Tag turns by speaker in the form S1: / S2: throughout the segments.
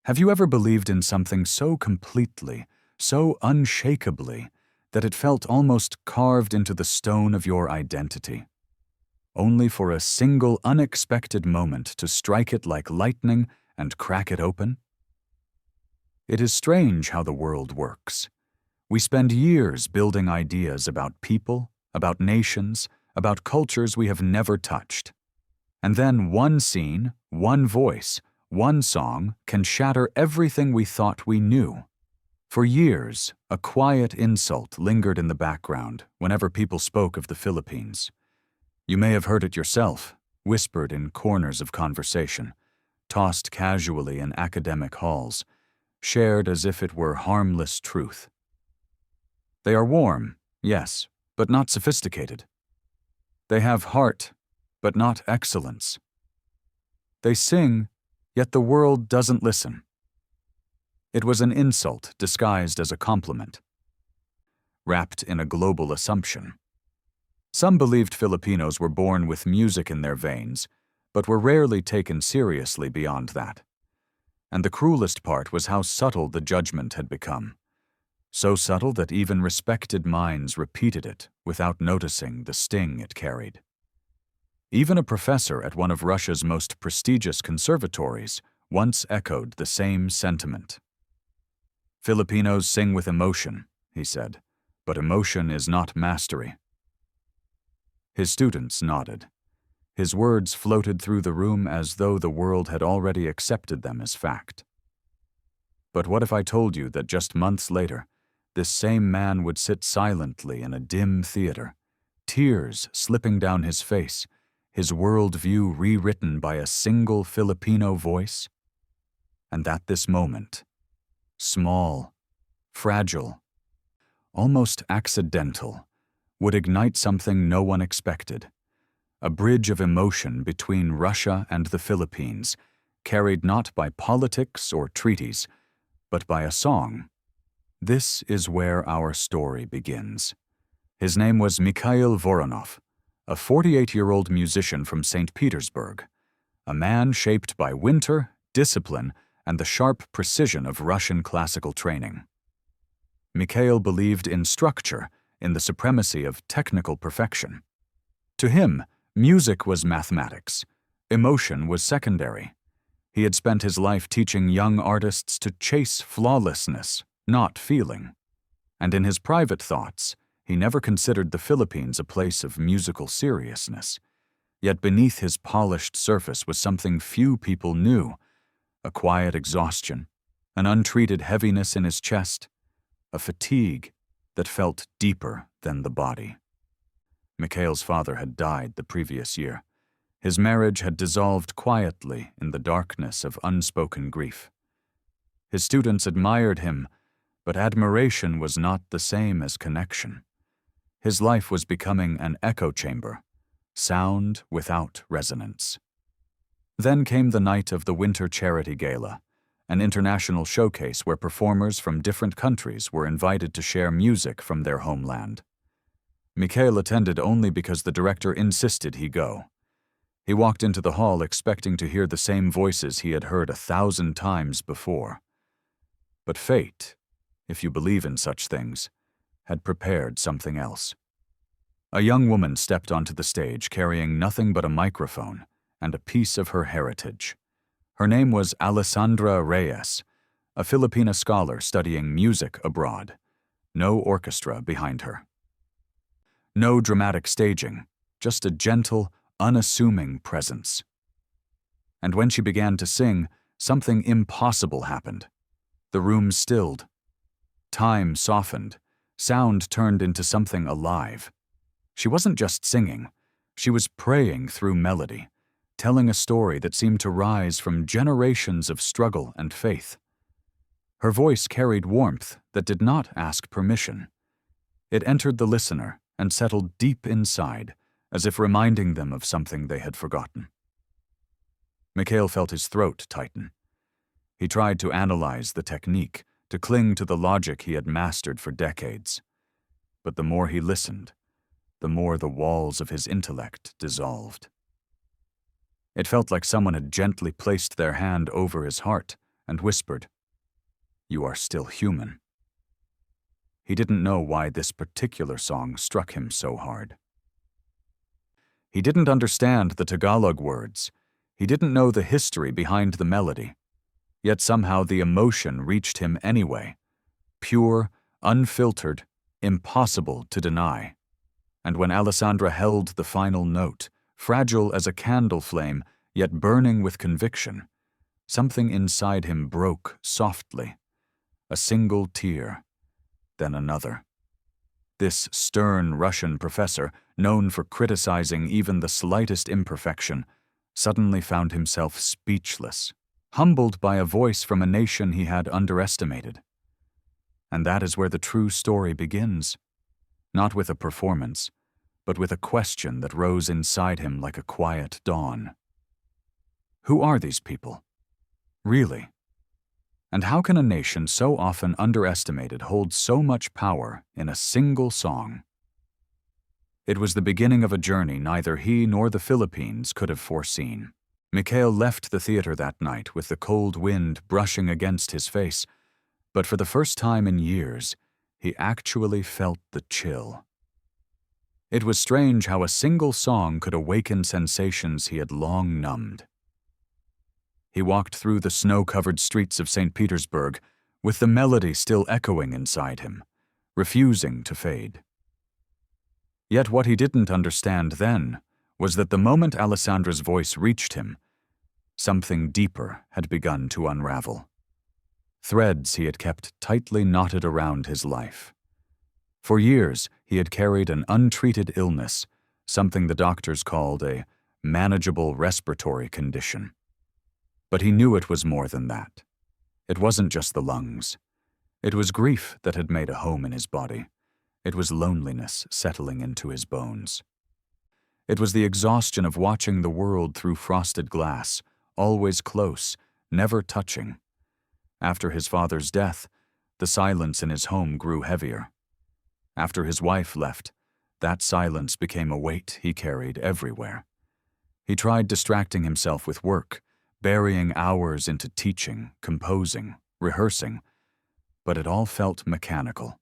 S1: Have you ever believed in something so completely, so unshakably, that it felt almost carved into the stone of your identity, only for a single unexpected moment to strike it like lightning and crack it open? It is strange how the world works. We spend years building ideas about people, about nations, about cultures we have never touched. And then one scene, one voice, one song can shatter everything we thought we knew. For years, a quiet insult lingered in the background whenever people spoke of the Philippines. You may have heard it yourself, whispered in corners of conversation, tossed casually in academic halls, shared as if it were harmless truth. They are warm, yes, but not sophisticated. They have heart, but not excellence. They sing, yet the world doesn't listen. It was an insult disguised as a compliment, wrapped in a global assumption. Some believed Filipinos were born with music in their veins, but were rarely taken seriously beyond that. And the cruelest part was how subtle the judgment had become. So subtle that even respected minds repeated it without noticing the sting it carried. Even a professor at one of Russia's most prestigious conservatories once echoed the same sentiment. Filipinos sing with emotion, he said, but emotion is not mastery. His students nodded. His words floated through the room as though the world had already accepted them as fact. But what if I told you that just months later, this same man would sit silently in a dim theater, tears slipping down his face, his worldview rewritten by a single Filipino voice? And at this moment, small, fragile, almost accidental, would ignite something no one expected. A bridge of emotion between Russia and the Philippines, carried not by politics or treaties, but by a song. This is where our story begins. His name was Mikhail Voronov, a 48-year-old musician from St. Petersburg, a man shaped by winter, discipline, and the sharp precision of Russian classical training. Mikhail believed in structure, in the supremacy of technical perfection. To him, music was mathematics. Emotion was secondary. He had spent his life teaching young artists to chase flawlessness, not feeling. And in his private thoughts, he never considered the Philippines a place of musical seriousness. Yet beneath his polished surface was something few people knew, a quiet exhaustion, an untreated heaviness in his chest, a fatigue that felt deeper than the body. Mikhail's father had died the previous year. His marriage had dissolved quietly in the darkness of unspoken grief. His students admired him, but admiration was not the same as connection. His life was becoming an echo chamber, sound without resonance. Then came the night of the Winter Charity Gala, an international showcase where performers from different countries were invited to share music from their homeland. Mikhail attended only because the director insisted he go. He walked into the hall expecting to hear the same voices he had heard 1,000 times before. But fate, if you believe in such things, had prepared something else. A young woman stepped onto the stage carrying nothing but a microphone and a piece of her heritage. Her name was Alessandra Reyes, a Filipina scholar studying music abroad. No orchestra behind her. No dramatic staging, just a gentle, unassuming presence. And when she began to sing, something impossible happened. The room stilled. Time softened. Sound turned into something alive. She wasn't just singing. She was praying through melody, telling a story that seemed to rise from generations of struggle and faith. Her voice carried warmth that did not ask permission. It entered the listener and settled deep inside, as if reminding them of something they had forgotten. Mikhail felt his throat tighten. He tried to analyze the technique, to cling to the logic he had mastered for decades. But the more he listened, the more the walls of his intellect dissolved. It felt like someone had gently placed their hand over his heart and whispered, "You are still human." He didn't know why this particular song struck him so hard. He didn't understand the Tagalog words. He didn't know the history behind the melody. Yet somehow the emotion reached him anyway. Pure, unfiltered, impossible to deny. And when Alessandra held the final note, fragile as a candle flame, yet burning with conviction, something inside him broke softly. A single tear, then another. This stern Russian professor, known for criticizing even the slightest imperfection, suddenly found himself speechless, humbled by a voice from a nation he had underestimated. And that is where the true story begins. Not with a performance, but with a question that rose inside him like a quiet dawn. Who are these people? Really? And how can a nation so often underestimated hold so much power in a single song? It was the beginning of a journey neither he nor the Philippines could have foreseen. Mikhail left the theater that night with the cold wind brushing against his face, but for the first time in years, he actually felt the chill. It was strange how a single song could awaken sensations he had long numbed. He walked through the snow-covered streets of St. Petersburg, with the melody still echoing inside him, refusing to fade. Yet what he didn't understand then was that the moment Alessandra's voice reached him, something deeper had begun to unravel. Threads he had kept tightly knotted around his life. For years, he had carried an untreated illness, something the doctors called a manageable respiratory condition. But he knew it was more than that. It wasn't just the lungs. It was grief that had made a home in his body. It was loneliness settling into his bones. It was the exhaustion of watching the world through frosted glass, always close, never touching. After his father's death, the silence in his home grew heavier. After his wife left, that silence became a weight he carried everywhere. He tried distracting himself with work, burying hours into teaching, composing, rehearsing, but it all felt mechanical.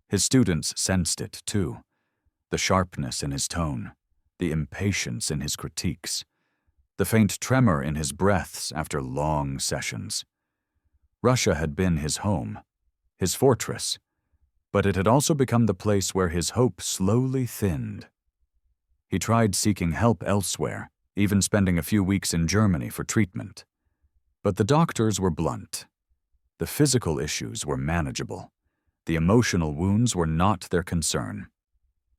S1: His students sensed it, too. The sharpness in his tone, the impatience in his critiques, the faint tremor in his breaths after long sessions. Russia had been his home, his fortress, but it had also become the place where his hope slowly thinned. He tried seeking help elsewhere, even spending a few weeks in Germany for treatment. But the doctors were blunt. The physical issues were manageable. The emotional wounds were not their concern.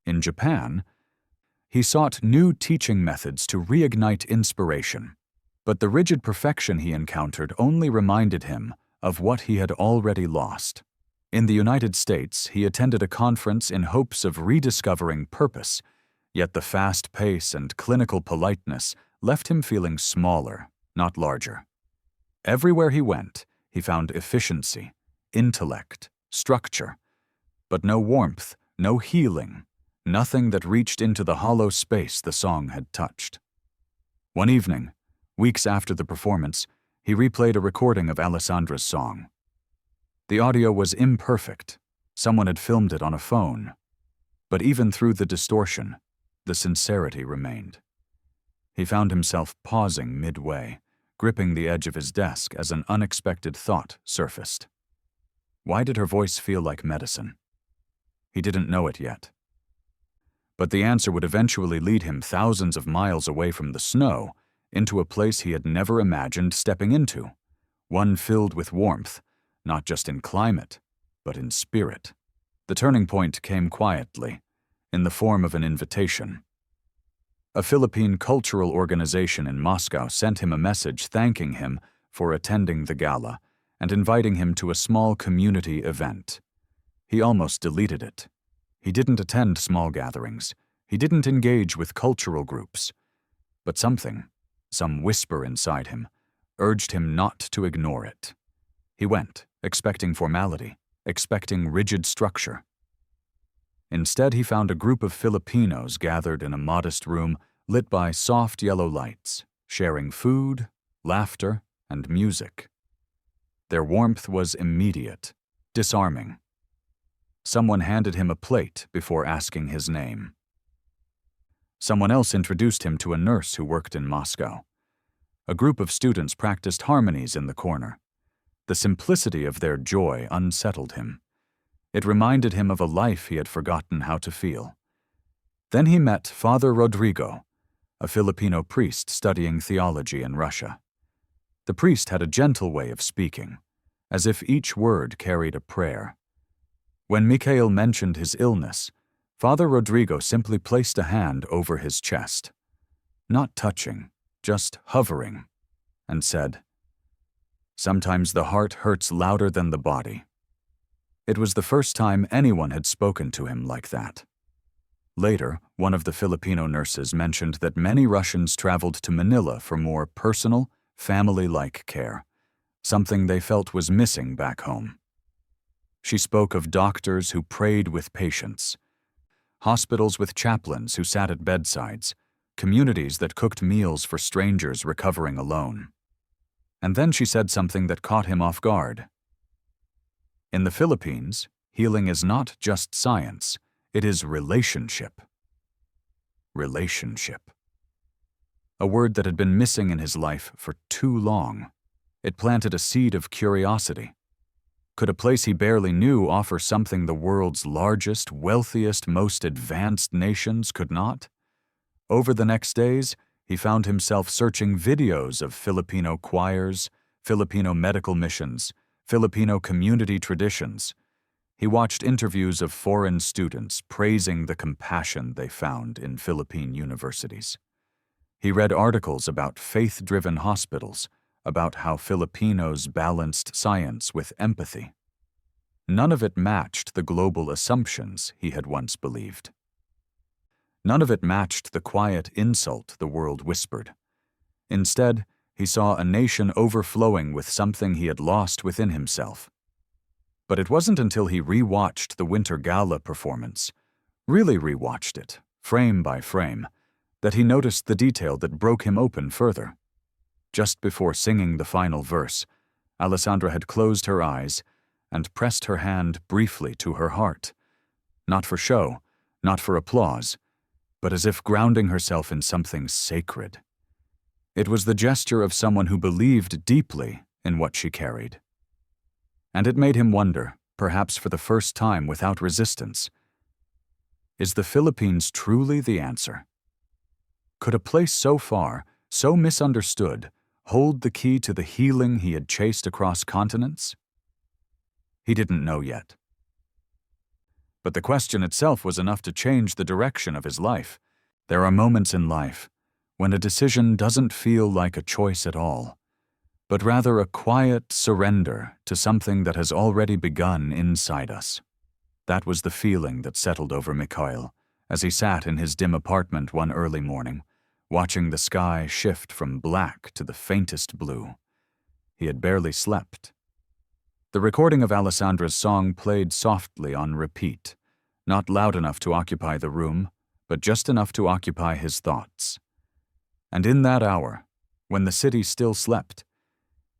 S1: In Japan, he sought new teaching methods to reignite inspiration. But the rigid perfection he encountered only reminded him of what he had already lost. In the United States, he attended a conference in hopes of rediscovering purpose, yet the fast pace and clinical politeness left him feeling smaller, not larger. Everywhere he went, he found efficiency, intellect, structure, but no warmth, no healing, nothing that reached into the hollow space the song had touched. One evening, weeks after the performance, he replayed a recording of Alessandra's song. The audio was imperfect. Someone had filmed it on a phone. But even through the distortion, the sincerity remained. He found himself pausing midway, gripping the edge of his desk as an unexpected thought surfaced. Why did her voice feel like medicine? He didn't know it yet. But the answer would eventually lead him thousands of miles away from the snow, into a place he had never imagined stepping into, one filled with warmth, not just in climate, but in spirit. The turning point came quietly, in the form of an invitation. A Philippine cultural organization in Moscow sent him a message thanking him for attending the gala and inviting him to a small community event. He almost deleted it. He didn't attend small gatherings. He didn't engage with cultural groups. But something, some whisper inside him, urged him not to ignore it. He went, expecting formality, expecting rigid structure. Instead, he found a group of Filipinos gathered in a modest room lit by soft yellow lights, sharing food, laughter, and music. Their warmth was immediate, disarming. Someone handed him a plate before asking his name. Someone else introduced him to a nurse who worked in Moscow. A group of students practiced harmonies in the corner. The simplicity of their joy unsettled him. It reminded him of a life he had forgotten how to feel. Then he met Father Rodrigo, a Filipino priest studying theology in Russia. The priest had a gentle way of speaking, as if each word carried a prayer. When Mikhail mentioned his illness, Father Rodrigo simply placed a hand over his chest, not touching, just hovering, and said, "Sometimes the heart hurts louder than the body." It was the first time anyone had spoken to him like that. Later, one of the Filipino nurses mentioned that many Russians traveled to Manila for more personal, family-like care, something they felt was missing back home. She spoke of doctors who prayed with patients, hospitals with chaplains who sat at bedsides, communities that cooked meals for strangers recovering alone. And then she said something that caught him off guard. In the Philippines, healing is not just science, it is relationship. Relationship. A word that had been missing in his life for too long. It planted a seed of curiosity. Could a place he barely knew offer something the world's largest, wealthiest, most advanced nations could not? Over the next days, he found himself searching videos of Filipino choirs, Filipino medical missions, Filipino community traditions. He watched interviews of foreign students praising the compassion they found in Philippine universities. He read articles about faith-driven hospitals, about how Filipinos balanced science with empathy. None of it matched the global assumptions he had once believed. None of it matched the quiet insult the world whispered. Instead, he saw a nation overflowing with something he had lost within himself. But it wasn't until he re-watched the Winter Gala performance, really re-watched it, frame by frame, that he noticed the detail that broke him open further. Just before singing the final verse, Alessandra had closed her eyes and pressed her hand briefly to her heart, not for show, not for applause, but as if grounding herself in something sacred. It was the gesture of someone who believed deeply in what she carried. And it made him wonder, perhaps for the first time without resistance, is the Philippines truly the answer? Could a place so far, so misunderstood, hold the key to the healing he had chased across continents? He didn't know yet. But the question itself was enough to change the direction of his life. There are moments in life when a decision doesn't feel like a choice at all, but rather a quiet surrender to something that has already begun inside us. That was the feeling that settled over Mikhail as he sat in his dim apartment one early morning, watching the sky shift from black to the faintest blue. He had barely slept. The recording of Alessandra's song played softly on repeat, not loud enough to occupy the room, but just enough to occupy his thoughts. And in that hour, when the city still slept,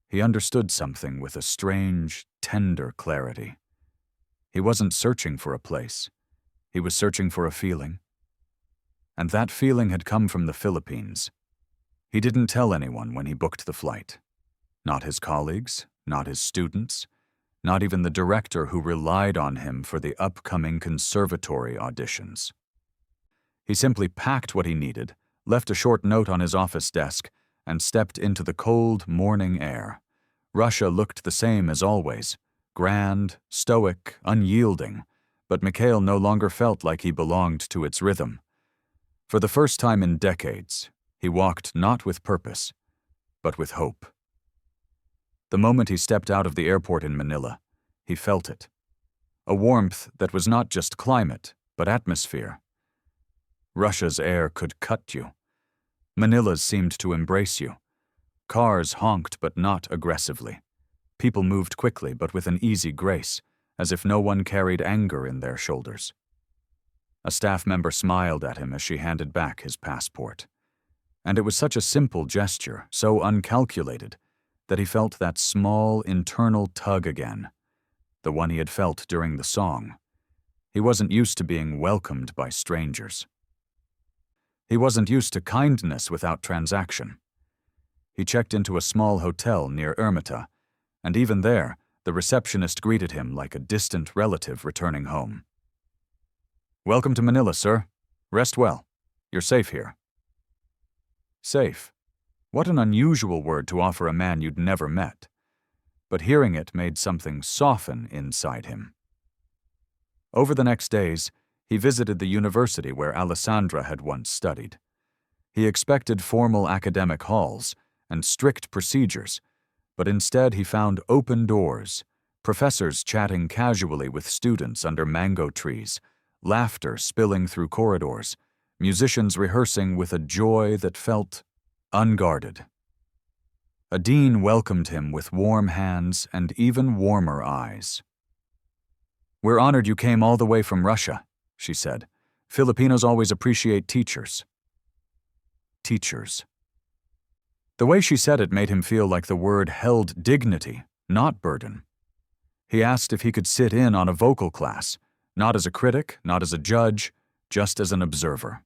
S1: he understood something with a strange, tender clarity. He wasn't searching for a place. He was searching for a feeling. And that feeling had come from the Philippines. He didn't tell anyone when he booked the flight. Not his colleagues, not his students, not even the director who relied on him for the upcoming conservatory auditions. He simply packed what he needed, left a short note on his office desk, and stepped into the cold morning air. Russia looked the same as always, grand, stoic, unyielding, but Mikhail no longer felt like he belonged to its rhythm. For the first time in decades, he walked not with purpose, but with hope. The moment he stepped out of the airport in Manila, he felt it. A warmth that was not just climate, but atmosphere. Russia's air could cut you. Manila's seemed to embrace you. Cars honked but not aggressively. People moved quickly but with an easy grace, as if no one carried anger in their shoulders. A staff member smiled at him as she handed back his passport. And it was such a simple gesture, so uncalculated, that he felt that small internal tug again, the one he had felt during the song. He wasn't used to being welcomed by strangers. He wasn't used to kindness without transaction. He checked into a small hotel near Ermita, and even there, the receptionist greeted him like a distant relative returning home. "Welcome to Manila, sir. Rest well. You're safe here." Safe. What an unusual word to offer a man you'd never met. But hearing it made something soften inside him. Over the next days, he visited the university where Alessandra had once studied. He expected formal academic halls and strict procedures, but instead he found open doors, professors chatting casually with students under mango trees, laughter spilling through corridors, musicians rehearsing with a joy that felt unguarded. A dean welcomed him with warm hands and even warmer eyes. "We're honored you came all the way from Russia," she said. "Filipinos always appreciate teachers." Teachers. The way she said it made him feel like the word held dignity, not burden. He asked if he could sit in on a vocal class, not as a critic, not as a judge, just as an observer.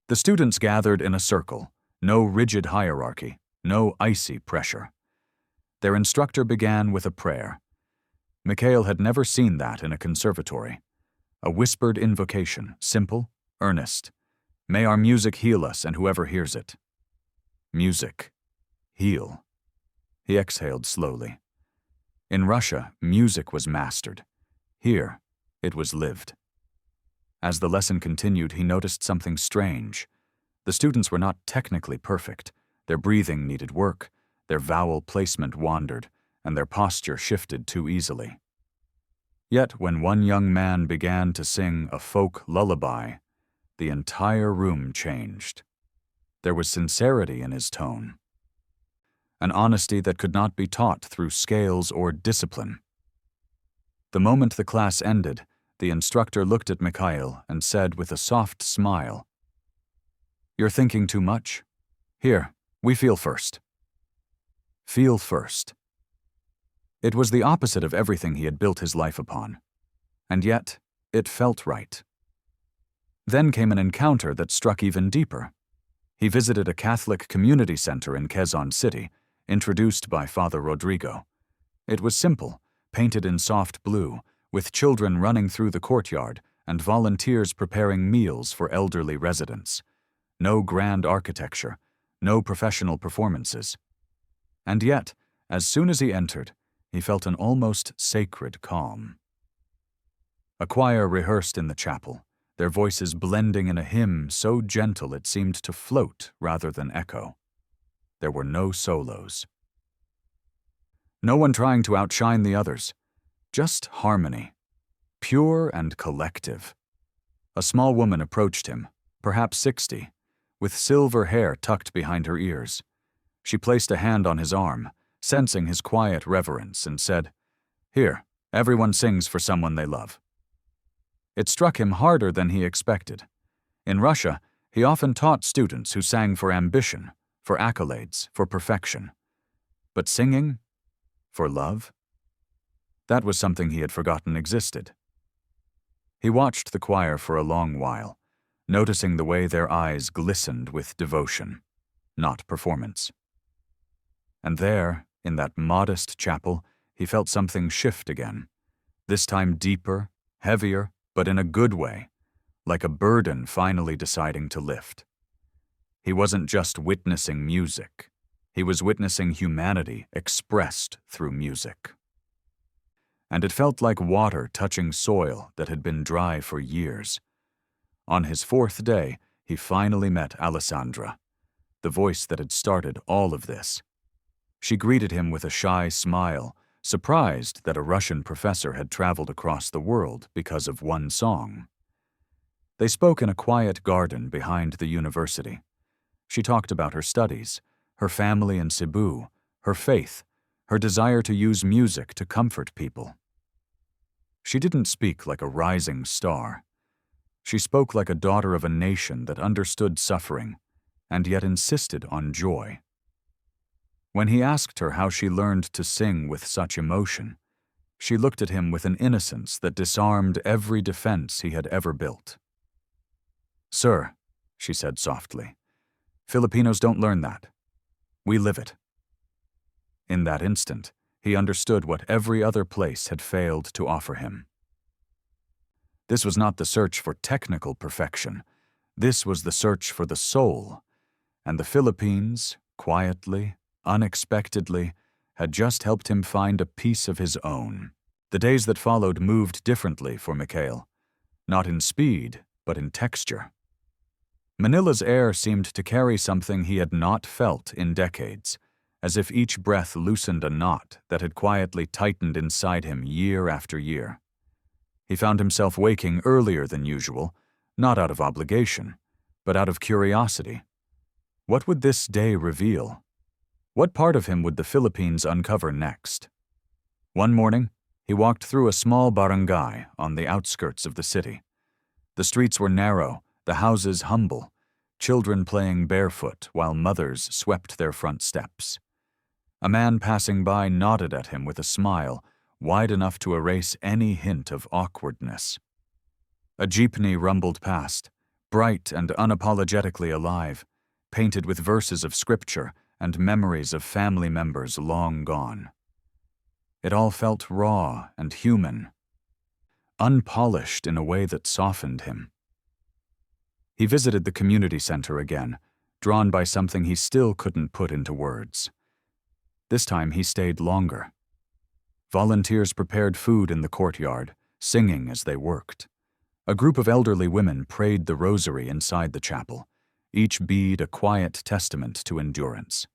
S1: The students gathered in a circle, no rigid hierarchy, no icy pressure. Their instructor began with a prayer. Mikhail had never seen that in a conservatory. A whispered invocation, simple, earnest. "May our music heal us and whoever hears it." Music. Heal. He exhaled slowly. In Russia, music was mastered. Here, it was lived. As the lesson continued, he noticed something strange. The students were not technically perfect. Their breathing needed work, their vowel placement wandered, and their posture shifted too easily. Yet when one young man began to sing a folk lullaby, the entire room changed. There was sincerity in his tone, an honesty that could not be taught through scales or discipline. The moment the class ended, the instructor looked at Mikhail and said with a soft smile, "You're thinking too much. Here, we feel first." Feel first. It was the opposite of everything he had built his life upon. And yet, it felt right. Then came an encounter that struck even deeper. He visited a Catholic community center in Quezon City, introduced by Father Rodrigo. It was simple, painted in soft blue, with children running through the courtyard and volunteers preparing meals for elderly residents. No grand architecture, no professional performances. And yet, as soon as he entered, he felt an almost sacred calm. A choir rehearsed in the chapel, their voices blending in a hymn so gentle it seemed to float rather than echo. There were no solos. No one trying to outshine the others. Just harmony, pure and collective. A small woman approached him, perhaps 60, with silver hair tucked behind her ears. She placed a hand on his arm, sensing his quiet reverence, and said, "Here, everyone sings for someone they love." It struck him harder than he expected. In Russia, he often taught students who sang for ambition, for accolades, for perfection. But singing? For love? That was something he had forgotten existed. He watched the choir for a long while, noticing the way their eyes glistened with devotion, not performance. And there, in that modest chapel, he felt something shift again, this time deeper, heavier, but in a good way, like a burden finally deciding to lift. He wasn't just witnessing music. He was witnessing humanity expressed through music. And it felt like water touching soil that had been dry for years. On his 4th day, he finally met Alessandra, the voice that had started all of this. She greeted him with a shy smile, surprised that a Russian professor had traveled across the world because of one song. They spoke in a quiet garden behind the university. She talked about her studies, her family in Cebu, her faith, her desire to use music to comfort people. She didn't speak like a rising star. She spoke like a daughter of a nation that understood suffering and yet insisted on joy. When he asked her how she learned to sing with such emotion, she looked at him with an innocence that disarmed every defense he had ever built. "Sir," she said softly, "Filipinos don't learn that. We live it." In that instant, he understood what every other place had failed to offer him. This was not the search for technical perfection. This was the search for the soul, and the Philippines, quietly, unexpectedly, had just helped him find a piece of his own. The days that followed moved differently for Mikhail, not in speed, but in texture. Manila's air seemed to carry something he had not felt in decades, as if each breath loosened a knot that had quietly tightened inside him year after year. He found himself waking earlier than usual, not out of obligation, but out of curiosity. What would this day reveal? What part of him would the Philippines uncover next? One morning, he walked through a small barangay on the outskirts of the city. The streets were narrow, the houses humble, children playing barefoot while mothers swept their front steps. A man passing by nodded at him with a smile wide enough to erase any hint of awkwardness. A jeepney rumbled past, bright and unapologetically alive, painted with verses of scripture and memories of family members long gone. It all felt raw and human, unpolished in a way that softened him. He visited the community center again, drawn by something he still couldn't put into words. This time he stayed longer. Volunteers prepared food in the courtyard, singing as they worked. A group of elderly women prayed the rosary inside the chapel, each bead a quiet testament to endurance.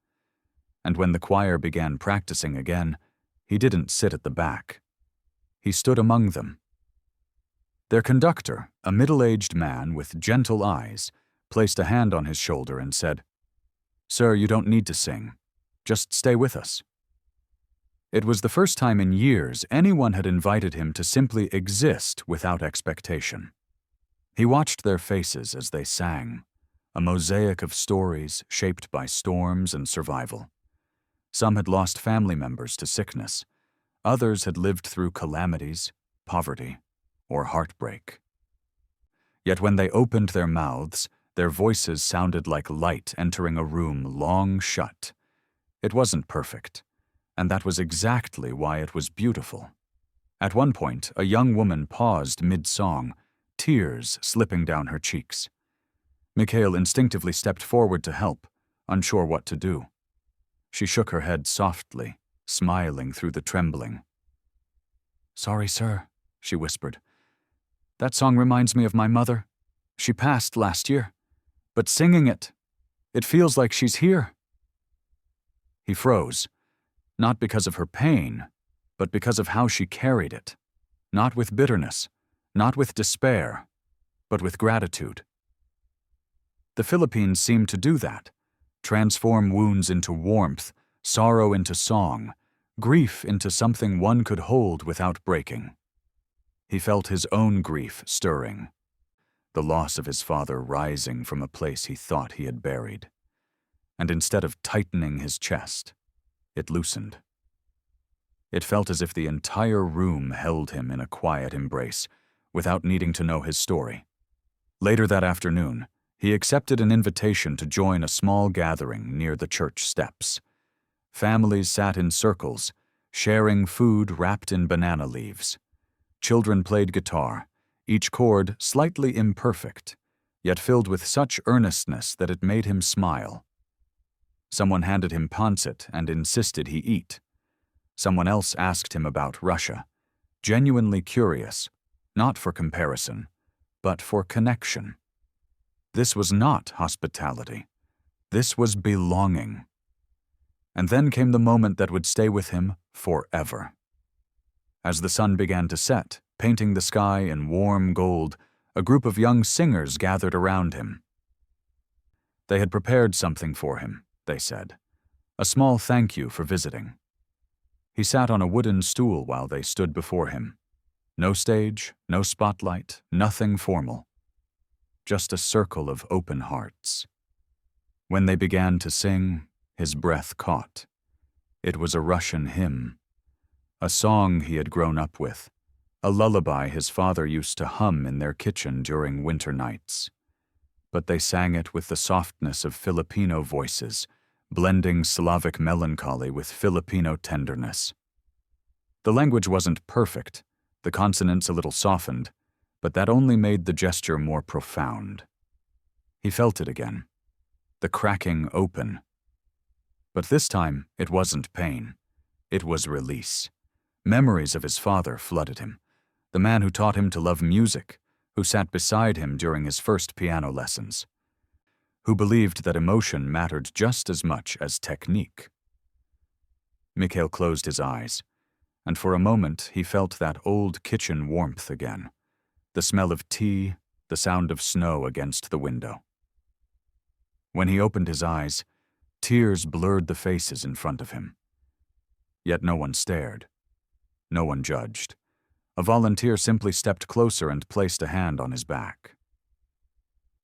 S1: And when the choir began practicing again, he didn't sit at the back. He stood among them. Their conductor, a middle-aged man with gentle eyes, placed a hand on his shoulder and said, "Sir, you don't need to sing. Just stay with us." It was the first time in years anyone had invited him to simply exist without expectation. He watched their faces as they sang, a mosaic of stories shaped by storms and survival. Some had lost family members to sickness. Others had lived through calamities, poverty, or heartbreak. Yet when they opened their mouths, their voices sounded like light entering a room long shut. It wasn't perfect, and that was exactly why it was beautiful. At one point, a young woman paused mid-song, tears slipping down her cheeks. Mikhail instinctively stepped forward to help, unsure what to do. She shook her head softly, smiling through the trembling. "Sorry, sir," she whispered. "That song reminds me of my mother. She passed last year. But singing it feels like she's here." He froze, not because of her pain, but because of how she carried it. Not with bitterness, not with despair, but with gratitude. The Philippines seemed to do that, transform wounds into warmth, sorrow into song, grief into something one could hold without breaking. He felt his own grief stirring, the loss of his father rising from a place he thought he had buried. And instead of tightening his chest, it loosened. It felt as if the entire room held him in a quiet embrace, without needing to know his story. Later that afternoon, he accepted an invitation to join a small gathering near the church steps. Families sat in circles, sharing food wrapped in banana leaves. Children played guitar, each chord slightly imperfect, yet filled with such earnestness that it made him smile. Someone handed him pancit and insisted he eat. Someone else asked him about Russia, genuinely curious, not for comparison, but for connection. This was not hospitality. This was belonging. And then came the moment that would stay with him forever. As the sun began to set, painting the sky in warm gold, a group of young singers gathered around him. They had prepared something for him, they said, a small thank you for visiting. He sat on a wooden stool while they stood before him. No stage, no spotlight, nothing formal. Just a circle of open hearts. When they began to sing, his breath caught. It was a Russian hymn, a song he had grown up with, a lullaby his father used to hum in their kitchen during winter nights. But they sang it with the softness of Filipino voices, blending Slavic melancholy with Filipino tenderness. The language wasn't perfect, the consonants a little softened, but that only made the gesture more profound. He felt it again, the cracking open. But this time, it wasn't pain. It was release. Memories of his father flooded him, the man who taught him to love music, who sat beside him during his first piano lessons, who believed that emotion mattered just as much as technique. Mikhail closed his eyes, and for a moment he felt that old kitchen warmth again, the smell of tea, the sound of snow against the window. When he opened his eyes, tears blurred the faces in front of him. Yet no one stared. No one judged. A volunteer simply stepped closer and placed a hand on his back.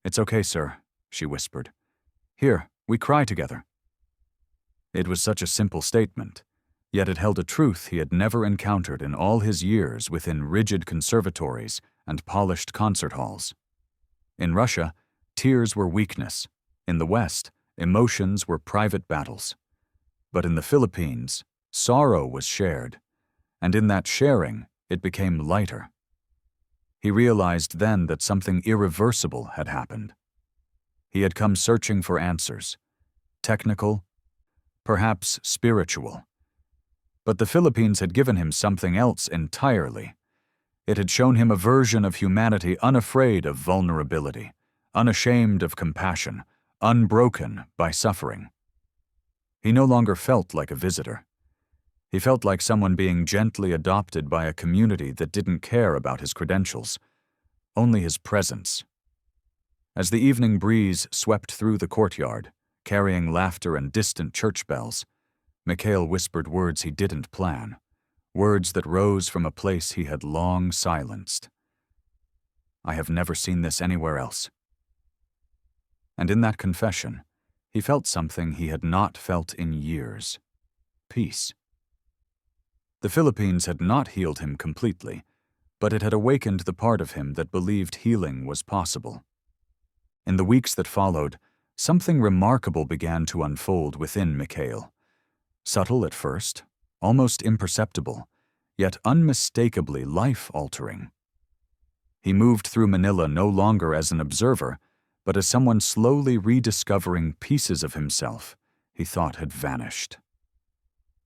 S1: "It's okay, sir," she whispered. "Here, we cry together." It was such a simple statement, yet it held a truth he had never encountered in all his years within rigid conservatories and polished concert halls. In Russia, tears were weakness. In the West, emotions were private battles. But in the Philippines, sorrow was shared, and in that sharing, it became lighter. He realized then that something irreversible had happened. He had come searching for answers, technical, perhaps spiritual. But the Philippines had given him something else entirely. It had shown him a version of humanity unafraid of vulnerability, unashamed of compassion, unbroken by suffering. He no longer felt like a visitor. He felt like someone being gently adopted by a community that didn't care about his credentials, only his presence. As the evening breeze swept through the courtyard, carrying laughter and distant church bells, Mikhail whispered words he didn't plan, words that rose from a place he had long silenced. "I have never seen this anywhere else." And in that confession, he felt something he had not felt in years: peace. The Philippines had not healed him completely, but it had awakened the part of him that believed healing was possible. In the weeks that followed, something remarkable began to unfold within Mikhail. Subtle at first, almost imperceptible, yet unmistakably life-altering. He moved through Manila no longer as an observer, but as someone slowly rediscovering pieces of himself he thought had vanished.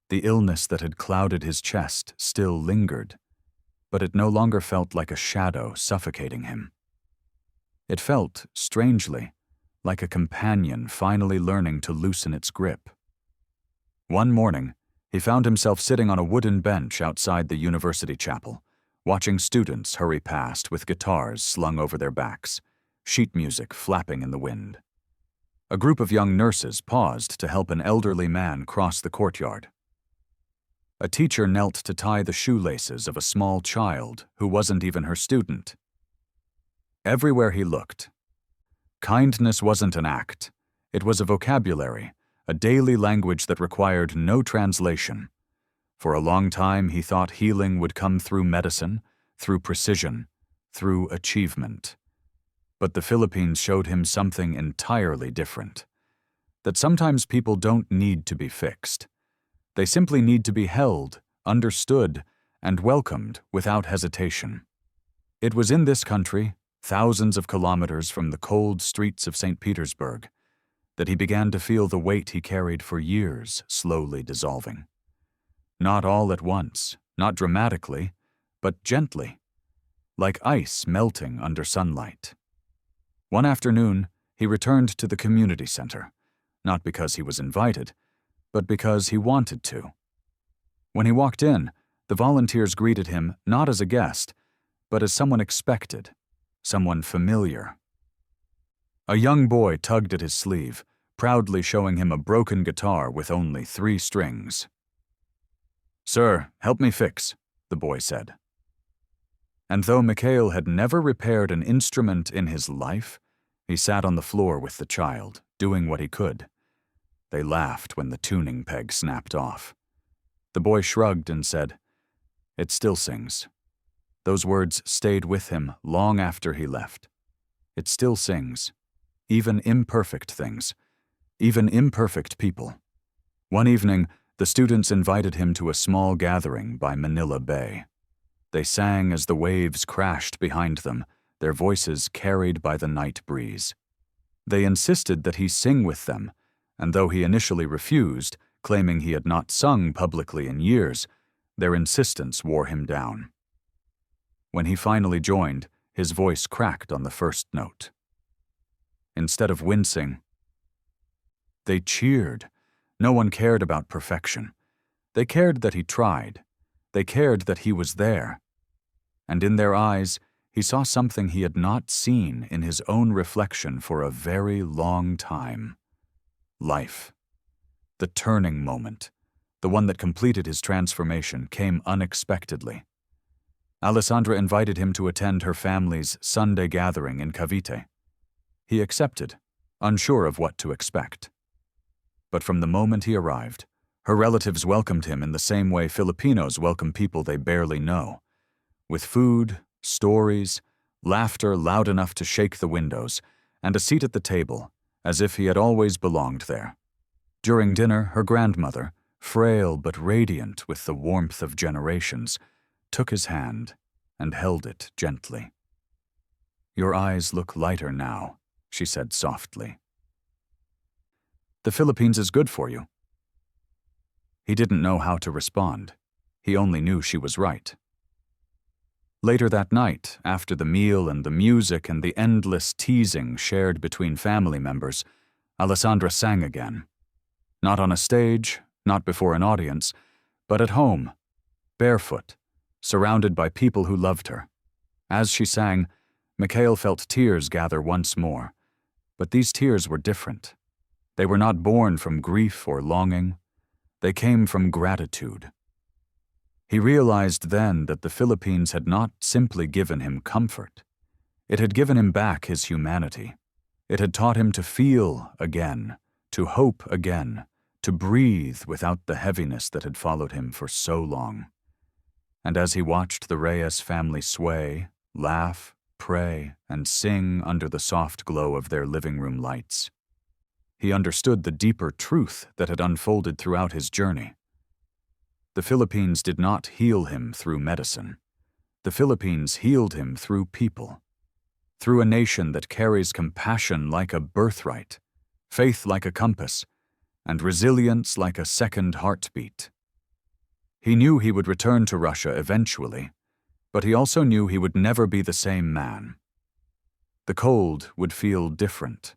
S1: The illness that had clouded his chest still lingered, but it no longer felt like a shadow suffocating him. It felt, strangely, like a companion finally learning to loosen its grip. One morning, he found himself sitting on a wooden bench outside the university chapel, watching students hurry past with guitars slung over their backs, sheet music flapping in the wind. A group of young nurses paused to help an elderly man cross the courtyard. A teacher knelt to tie the shoelaces of a small child who wasn't even her student. Everywhere he looked, kindness wasn't an act. It was a vocabulary, a daily language that required no translation. For a long time, he thought healing would come through medicine, through precision, through achievement. But the Philippines showed him something entirely different. That sometimes people don't need to be fixed. They simply need to be held, understood, and welcomed without hesitation. It was in this country, thousands of kilometers from the cold streets of St. Petersburg, that he began to feel the weight he carried for years slowly dissolving. Not all at once, not dramatically, but gently, like ice melting under sunlight. One afternoon, he returned to the community center, not because he was invited, but because he wanted to. When he walked in, the volunteers greeted him not as a guest, but as someone expected, someone familiar. A young boy tugged at his sleeve, proudly showing him a broken guitar with only 3 strings. "Sir, help me fix," the boy said. And though Mikhail had never repaired an instrument in his life, he sat on the floor with the child, doing what he could. They laughed when the tuning peg snapped off. The boy shrugged and said, "It still sings." Those words stayed with him long after he left. It still sings. Even imperfect things. Even imperfect people. One evening, the students invited him to a small gathering by Manila Bay. They sang as the waves crashed behind them, their voices carried by the night breeze. They insisted that he sing with them, and though he initially refused, claiming he had not sung publicly in years, their insistence wore him down. When he finally joined, his voice cracked on the first note. Instead of wincing, they cheered. No one cared about perfection. They cared that he tried. They cared that he was there. And in their eyes, he saw something he had not seen in his own reflection for a very long time. Life. The turning moment, the one that completed his transformation, came unexpectedly. Alessandra invited him to attend her family's Sunday gathering in Cavite. He accepted, unsure of what to expect. But from the moment he arrived, her relatives welcomed him in the same way Filipinos welcome people they barely know, with food, stories, laughter loud enough to shake the windows, and a seat at the table, as if he had always belonged there. During dinner, her grandmother, frail but radiant with the warmth of generations, took his hand and held it gently. "Your eyes look lighter now," she said softly. "The Philippines is good for you." He didn't know how to respond. He only knew she was right. Later that night, after the meal and the music and the endless teasing shared between family members, Alessandra sang again. Not on a stage, not before an audience, but at home, barefoot, surrounded by people who loved her. As she sang, Mikhail felt tears gather once more, but these tears were different. They were not born from grief or longing. They came from gratitude. He realized then that the Philippines had not simply given him comfort. It had given him back his humanity. It had taught him to feel again, to hope again, to breathe without the heaviness that had followed him for so long. And as he watched the Reyes family sway, laugh, pray, and sing under the soft glow of their living room lights, he understood the deeper truth that had unfolded throughout his journey. The Philippines did not heal him through medicine. The Philippines healed him through people, through a nation that carries compassion like a birthright, faith like a compass, and resilience like a second heartbeat. He knew he would return to Russia eventually, but he also knew he would never be the same man. The cold would feel different.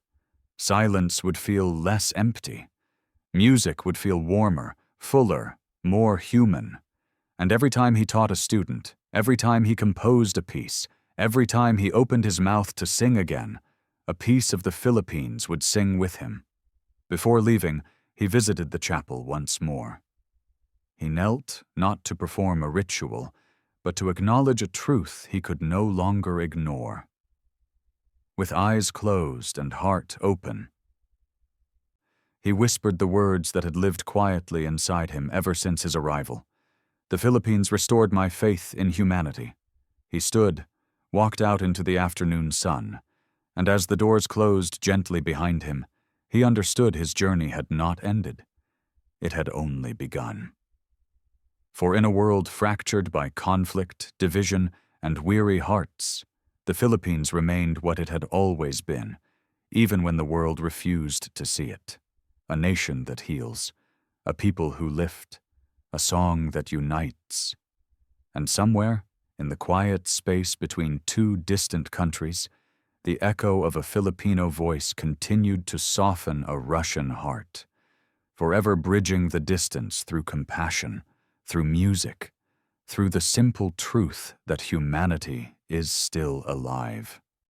S1: Silence would feel less empty. Music would feel warmer, fuller, more human. And every time he taught a student, every time he composed a piece, every time he opened his mouth to sing again, a piece of the Philippines would sing with him. Before leaving, he visited the chapel once more. He knelt not to perform a ritual, but to acknowledge a truth he could no longer ignore. With eyes closed and heart open, he whispered the words that had lived quietly inside him ever since his arrival. "The Philippines restored my faith in humanity." He stood, walked out into the afternoon sun, and as the doors closed gently behind him, he understood his journey had not ended. It had only begun. For in a world fractured by conflict, division, and weary hearts, the Philippines remained what it had always been, even when the world refused to see it. A nation that heals, a people who lift, a song that unites. And somewhere, in the quiet space between two distant countries, the echo of a Filipino voice continued to soften a Russian heart, forever bridging the distance through compassion, through music, through the simple truth that humanity is still alive.